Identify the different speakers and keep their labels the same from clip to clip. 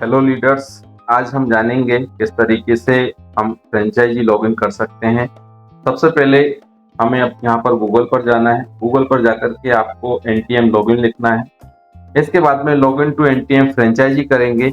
Speaker 1: Hello leaders, आज हम जानेंगे किस तरीके से हम फ्रेंचाइजी लॉगिन कर सकते हैं। सबसे पहले हमें अब यहाँ पर गूगल पर जाना है। गूगल पर जाकर के आपको एनटीएम लॉगिन लिखना है। इसके बाद में लॉगिन टू एनटीएम फ्रेंचाइजी करेंगे,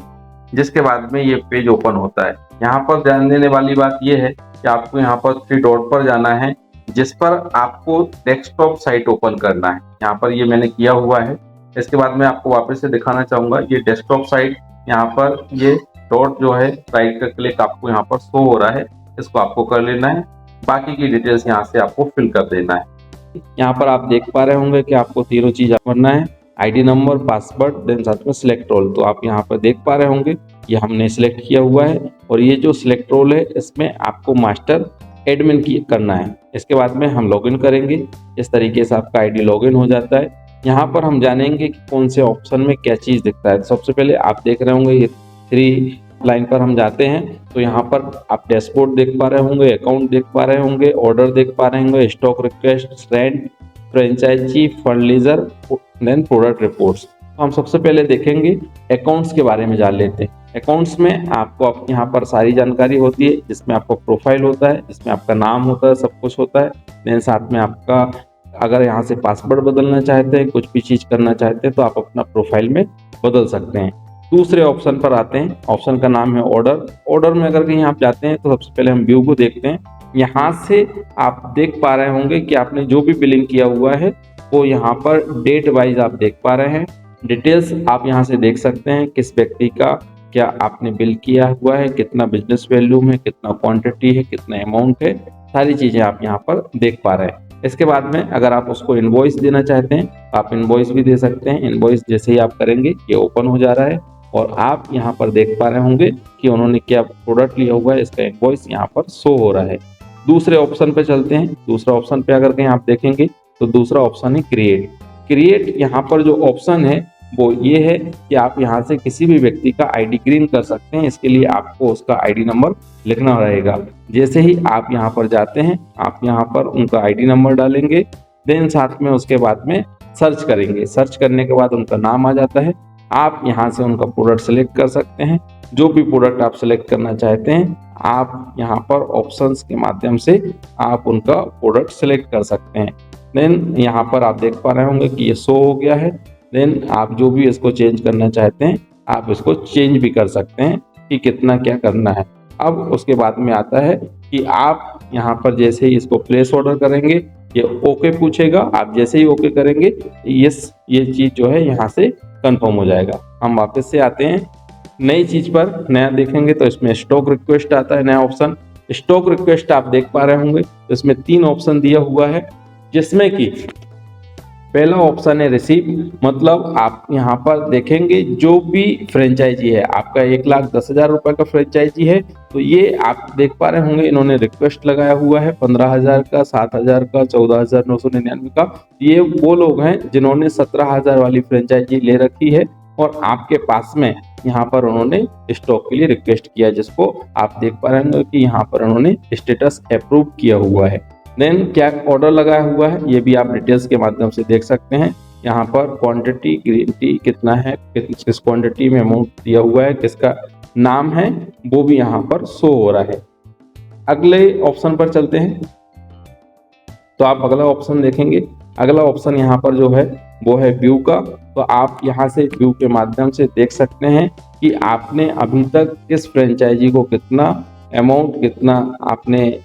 Speaker 1: जिसके बाद में ये पेज ओपन होता है। यहाँ पर ध्यान देने वाली बात ये है कि आपको यहाँ पर 3 डॉट पर जाना है, जिस पर आपको डेस्कटॉप साइट ओपन करना है। यहाँ पर ये मैंने किया हुआ है। इसके बाद में आपको वापस से दिखाना चाहूंगा, ये डेस्कटॉप साइट, यहाँ पर ये डॉट जो है राइट का क्लिक आपको यहाँ पर शो हो रहा है, इसको आपको कर लेना है। बाकी की डिटेल्स यहाँ से आपको फिल कर देना है। यहाँ पर आप देख पा रहे होंगे कि आपको तीनों चीज भरना है, आईडी नंबर, पासवर्ड, देन साथ में सिलेक्ट रोल। तो आप यहाँ पर देख पा रहे होंगे ये हमने सिलेक्ट किया हुआ है, और ये जो सिलेक्ट रोल है इसमें आपको मास्टर एडमिन की करना है। इसके बाद में हम लॉगिन करेंगे। इस तरीके से आपका आईडी लॉगिन हो जाता है। यहाँ पर हम जानेंगे कि कौन से ऑप्शन में क्या चीज दिखता है। सबसे पहले आप देख रहे होंगे ये 3 लाइन पर हम जाते हैं, तो यहाँ पर आप डैशबोर्ड देख पा रहे होंगे, अकाउंट देख पा रहे होंगे, ऑर्डर देख पा रहे होंगे, stock request, rent, franchisee, fund ledger, then product reports. तो हम सबसे पहले देखेंगे अकाउंट्स के बारे में जान लेते हैं। अकाउंट्स में आपको यहाँ पर सारी जानकारी होती है, जिसमें आपका प्रोफाइल होता है, जिसमें आपका नाम होता है, सब कुछ होता है। देन साथ में आपका अगर यहाँ से पासवर्ड बदलना चाहते हैं, कुछ भी चीज करना चाहते हैं, तो आप अपना प्रोफाइल में बदल सकते हैं। दूसरे ऑप्शन पर आते हैं। ऑप्शन का नाम है ऑर्डर। ऑर्डर में अगर कहीं आप जाते हैं तो सबसे पहले हम व्यू को देखते हैं। यहाँ से आप देख पा रहे होंगे कि आपने जो भी बिलिंग किया हुआ है वो यहाँ पर डेट वाइज आप देख पा रहे हैं। डिटेल्स आप यहाँ से देख सकते हैं, किस व्यक्ति का क्या आपने बिल किया हुआ है, कितना बिजनेस वैल्यूम है, कितना क्वांटिटी है, कितना अमाउंट है, सारी चीजें आप यहाँ पर देख पा रहे हैं। इसके बाद में अगर आप उसको इनवॉइस देना चाहते हैं, आप इनवॉइस भी दे सकते हैं। इनवॉइस जैसे ही आप करेंगे ये ओपन हो जा रहा है, और आप यहाँ पर देख पा रहे होंगे कि उन्होंने क्या प्रोडक्ट लिया हुआ है, इसका इनवॉइस यहाँ पर शो हो रहा है। दूसरे ऑप्शन पे चलते हैं। दूसरा ऑप्शन पे अगर कहीं आप देखेंगे तो दूसरा ऑप्शन है क्रिएट। क्रिएट यहाँ पर जो ऑप्शन है वो ये है कि आप यहाँ से किसी भी व्यक्ति का आईडी क्रिएट कर सकते हैं। इसके लिए आपको उसका आईडी नंबर लिखना रहेगा। जैसे ही आप यहाँ पर जाते हैं, आप यहाँ पर उनका आईडी नंबर डालेंगे, देन साथ में उसके बाद में सर्च करेंगे। सर्च करने के बाद उनका नाम आ जाता है। आप यहाँ से उनका प्रोडक्ट सेलेक्ट कर सकते हैं। जो भी प्रोडक्ट आप सेलेक्ट करना चाहते हैं, आप यहाँ पर ऑप्शंस के माध्यम से आप उनका प्रोडक्ट सेलेक्ट कर सकते हैं। देन यहाँ पर आप देख पा रहे होंगे कि ये शो हो गया है। देन आप जो भी इसको चेंज करना चाहते हैं, आप इसको चेंज भी कर सकते हैं कि कितना क्या करना है। अब उसके बाद में आता है कि आप यहाँ पर जैसे ही इसको प्लेस ऑर्डर करेंगे, ये ओके पूछेगा। आप जैसे ही ओके करेंगे, ये चीज जो है यहाँ से कंफर्म हो जाएगा। हम वापस से आते हैं नई चीज पर। नया देखेंगे तो इसमें स्टॉक रिक्वेस्ट आता है, नया ऑप्शन। स्टॉक रिक्वेस्ट आप देख पा रहे होंगे, इसमें 3 ऑप्शन दिया हुआ है, जिसमें कि पहला ऑप्शन है रिसीव। मतलब आप यहाँ पर देखेंगे जो भी फ्रेंचाइजी है, आपका 1,10,000 रुपए का फ्रेंचाइजी है, तो ये आप देख पा रहे होंगे इन्होंने रिक्वेस्ट लगाया हुआ है 15,000 का, 7,000 का, 14,999 का। ये वो लोग हैं जिन्होंने 17,000 वाली फ्रेंचाइजी ले रखी है, और आपके पास में यहाँ पर उन्होंने स्टॉक के लिए रिक्वेस्ट किया, जिसको आप देख पा रहे होंगे कि यहाँ पर उन्होंने स्टेटस अप्रूव किया हुआ है। देन क्या ऑर्डर लगाया हुआ है, ये भी आप डिटेल्स के माध्यम से देख सकते हैं। यहाँ पर क्वांटिटी, ग्रीन टी कितना है, किस क्वांटिटी में अमाउंट दिया हुआ है, किसका नाम है, वो भी यहाँ पर शो हो रहा है। अगले ऑप्शन पर चलते हैं, तो आप अगला ऑप्शन देखेंगे। अगला ऑप्शन यहाँ पर जो है वो है व्यू का। तो आप यहाँ से व्यू के माध्यम से देख सकते हैं कि आपने अभी तक इस फ्रेंचाइजी को कितना अमाउंट, कितना आपने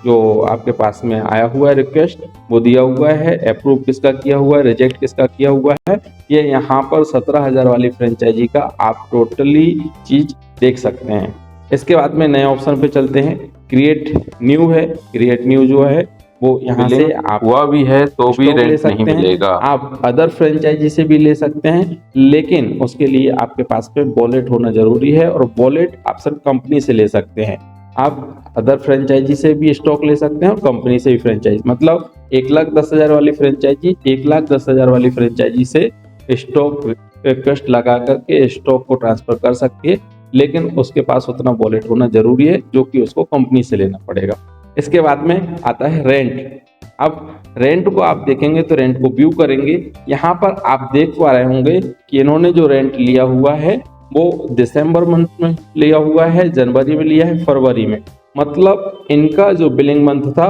Speaker 1: जो आपके पास में आया हुआ है रिक्वेस्ट वो दिया हुआ है, अप्रूव किसका किया हुआ है, रिजेक्ट किसका किया हुआ है। ये यहाँ पर 17,000 वाली फ्रेंचाइजी का आप टोटली चीज देख सकते हैं। इसके बाद में नए ऑप्शन पे चलते हैं। क्रिएट न्यू है। क्रिएट न्यू जो है वो यहाँ से आप
Speaker 2: हुआ भी है तो भी रेंट नहीं मिलेगा।
Speaker 1: आप अदर फ्रेंचाइजी से भी ले सकते हैं, लेकिन उसके लिए आपके पास में वॉलेट होना जरूरी है, और वॉलेट आप सिर्फ कंपनी से ले सकते हैं। आप अदर फ्रेंचाइजी से भी स्टॉक ले सकते हैं और कंपनी से भी फ्रेंचाइजी, मतलब 1,10,000 वाली फ्रेंचाइजी 1,10,000 वाली फ्रेंचाइजी से स्टॉक रिक्वेस्ट लगा करके स्टॉक को ट्रांसफर कर सकती है, लेकिन उसके पास उतना वॉलेट होना जरूरी है जो कि उसको कंपनी से लेना पड़ेगा। इसके बाद में आता है रेंट। अब रेंट को आप देखेंगे तो रेंट को व्यू करेंगे। यहाँ पर आप देख पा रहे होंगे कि इन्होंने जो रेंट लिया हुआ है वो दिसंबर मंथ में लिया हुआ है, जनवरी में लिया है, फरवरी में। मतलब इनका जो बिलिंग मंथ था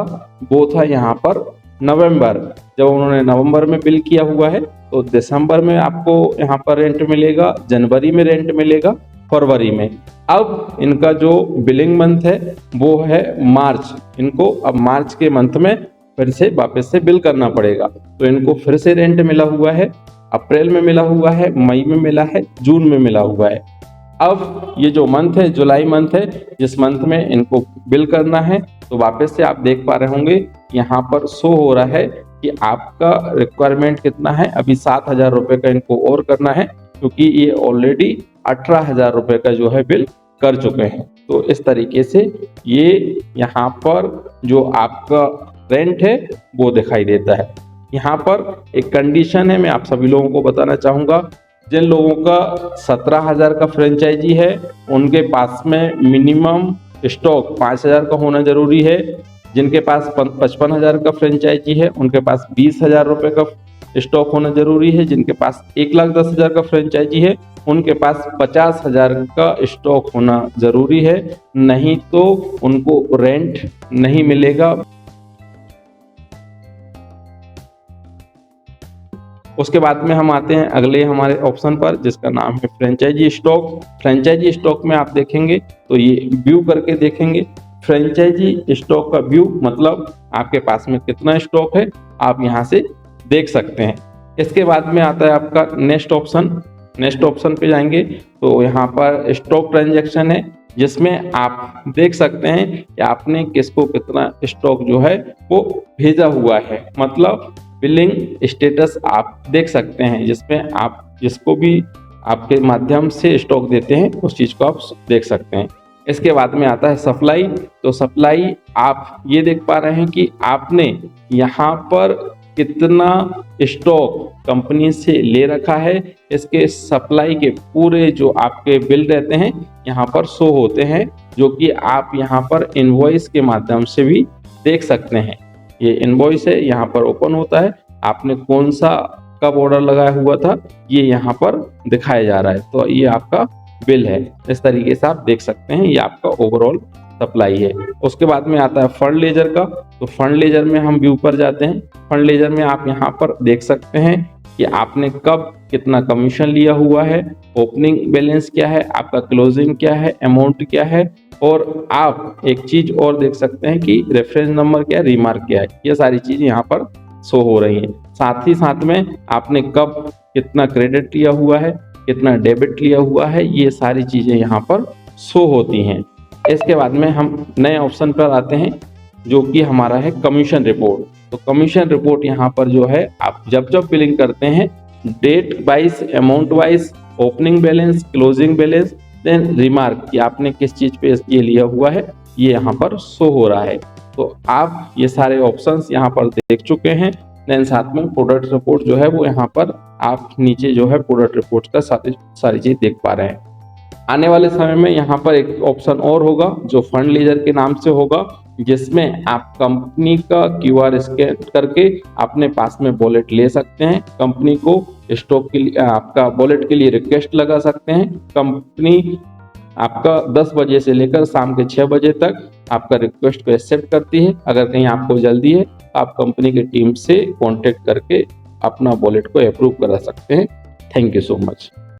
Speaker 1: वो था यहाँ पर नवंबर। जब उन्होंने नवंबर में बिल किया हुआ है तो दिसंबर में आपको यहाँ पर रेंट मिलेगा, जनवरी में रेंट मिलेगा, फरवरी में। अब इनका जो बिलिंग मंथ है वो है मार्च। इनको अब मार्च के मंथ में फिर से वापस से बिल करना पड़ेगा, तो इनको फिर से रेंट मिला हुआ है। अप्रैल में मिला हुआ है, मई में मिला है, जून में मिला हुआ है। अब ये जो मंथ है जुलाई मंथ है, जिस मंथ में इनको बिल करना है, तो वापस से आप देख पा रहे होंगे यहाँ पर शो हो रहा है कि आपका रिक्वायरमेंट कितना है। अभी 7,000 रुपये का इनको और करना है, क्योंकि ये ऑलरेडी 18,000 रुपये का जो है बिल कर चुके हैं। तो इस तरीके से ये यहाँ पर जो आपका रेंट है वो दिखाई देता है। यहाँ पर एक कंडीशन है, मैं आप सभी लोगों को बताना चाहूँगा। जिन लोगों का 17,000 का फ्रेंचाइजी है उनके पास में मिनिमम स्टॉक 5,000 का होना जरूरी है। जिनके पास 55,000 का फ्रेंचाइजी है उनके पास 20,000 रुपये का स्टॉक होना जरूरी है। जिनके पास 1,10,000 का फ्रेंचाइजी है उनके पास 50,000 का स्टॉक होना जरूरी है, नहीं तो उनको रेंट नहीं मिलेगा। उसके बाद में हम आते हैं अगले हमारे ऑप्शन पर, जिसका नाम है फ्रेंचाइजी स्टॉक। फ्रेंचाइजी स्टॉक में आप देखेंगे तो ये व्यू करके देखेंगे। फ्रेंचाइजी स्टॉक का व्यू मतलब आपके पास में कितना स्टॉक है आप यहाँ से देख सकते हैं। इसके बाद में आता है आपका नेक्स्ट ऑप्शन। नेक्स्ट ऑप्शन पे जाएंगे तो यहाँ पर स्टॉक ट्रांजैक्शन है, जिसमें आप देख सकते हैं कि आपने किसको कितना स्टॉक जो है वो भेजा हुआ है। मतलब बिलिंग स्टेटस आप देख सकते हैं, जिसमें आप जिसको भी आपके माध्यम से स्टॉक देते हैं उस चीज़ को आप देख सकते हैं। इसके बाद में आता है सप्लाई। तो सप्लाई आप ये देख पा रहे हैं कि आपने यहाँ पर कितना स्टॉक कंपनी से ले रखा है। इसके सप्लाई के पूरे जो आपके बिल रहते हैं यहाँ पर शो होते हैं, जो कि आप यहाँ पर इनवॉइस के माध्यम से भी देख सकते हैं। ये इनवॉइस है, यहाँ पर ओपन होता है, आपने कौन सा कब ऑर्डर लगाया हुआ था ये यहाँ पर दिखाया जा रहा है। तो ये आपका बिल है, इस तरीके से आप देख सकते हैं। ये आपका ओवरऑल सप्लाई है। उसके बाद में आता है फंड लेजर का। तो फंड लेजर में हम व्यू पर जाते हैं। फंड लेजर में आप यहाँ पर देख सकते हैं कि आपने कब कितना कमीशन लिया हुआ है, ओपनिंग बैलेंस क्या है, आपका क्लोजिंग क्या है, अमाउंट क्या है, और आप एक चीज और देख सकते हैं कि रेफरेंस नंबर क्या है, रिमार्क क्या है। ये सारी चीज यहाँ पर शो हो रही है। साथ ही साथ में आपने कब कितना क्रेडिट लिया हुआ है, कितना डेबिट लिया हुआ है, ये सारी चीजें यहाँ पर शो होती हैं। इसके बाद में हम नए ऑप्शन पर आते हैं, जो कि हमारा है कमीशन रिपोर्ट। तो कमीशन रिपोर्ट यहाँ पर जो है आप जब जब बिलिंग करते हैं date wise, amount wise, opening balance, closing balance, then remark कि आपने किस चीज पे ये लिया हुआ है, ये यहाँ पर शो हो रहा है। तो आप ये सारे ऑप्शंस यहाँ पर देख चुके हैं। देन साथ में प्रोडक्ट रिपोर्ट जो है वो यहाँ पर आप नीचे जो है प्रोडक्ट रिपोर्ट का सारी चीज देख पा रहे हैं। आने वाले समय में यहाँ पर एक ऑप्शन और होगा जो फंड लेजर के नाम से होगा, जिसमें आप कंपनी का QR स्कैन करके अपने पास में वॉलेट ले सकते हैं। कंपनी को स्टॉक के लिए आपका वॉलेट के लिए रिक्वेस्ट लगा सकते हैं। कंपनी आपका 10 बजे से लेकर शाम के 6 बजे तक आपका रिक्वेस्ट को एक्सेप्ट करती है। अगर कहीं आपको जल्दी है तो आप कंपनी की टीम से कॉन्टेक्ट करके अपना वॉलेट को अप्रूव करा सकते हैं। Thank you so much.